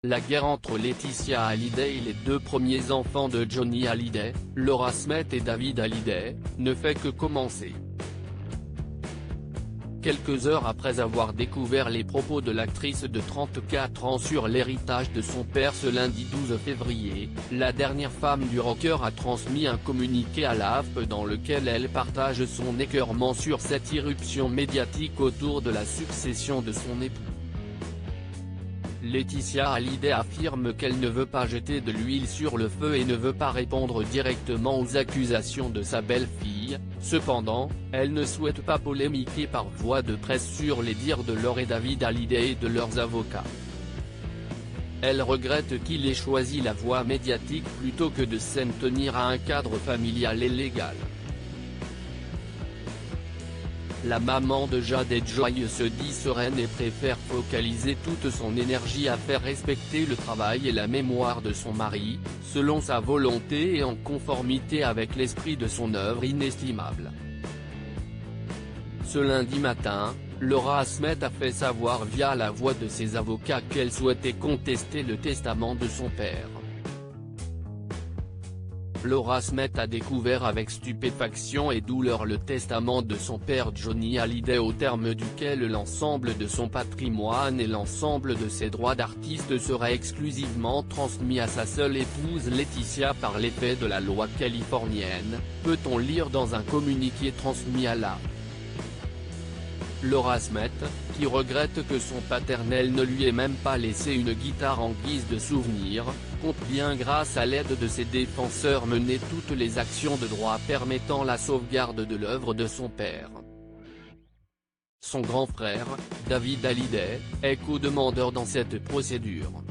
La guerre entre Laetitia Hallyday et les deux premiers enfants de Johnny Hallyday, Laura Smith et David Hallyday, ne fait que commencer. Quelques heures après avoir découvert les propos de l'actrice de 34 ans sur l'héritage de son père ce lundi 12 février, la dernière femme du rocker a transmis un communiqué à l'AFP dans lequel elle partage son écœurement sur cette irruption médiatique autour de la succession de son époux. Laetitia Hallyday affirme qu'elle ne veut pas jeter de l'huile sur le feu et ne veut pas répondre directement aux accusations de sa belle-fille. Cependant, elle ne souhaite pas polémiquer par voie de presse sur les dires de Laura et David Hallyday et de leurs avocats. Elle regrette qu'il ait choisi la voie médiatique plutôt que de s'en tenir à un cadre familial et légal. La maman de Jade et Joy se dit sereine et préfère focaliser toute son énergie à faire respecter le travail et la mémoire de son mari, selon sa volonté et en conformité avec l'esprit de son œuvre inestimable. Ce lundi matin, Laura Smith a fait savoir via la voix de ses avocats qu'elle souhaitait contester le testament de son père. Laura Smith a découvert avec stupéfaction et douleur le testament de son père Johnny Hallyday au terme duquel l'ensemble de son patrimoine et l'ensemble de ses droits d'artiste seraient exclusivement transmis à sa seule épouse Laetitia par l'effet de la loi californienne, peut-on lire dans un communiqué transmis à la Laura Smith, qui regrette que son paternel ne lui ait même pas laissé une guitare en guise de souvenir, compte bien grâce à l'aide de ses défenseurs mener toutes les actions de droit permettant la sauvegarde de l'œuvre de son père. Son grand frère, David Hallyday, est co-demandeur dans cette procédure.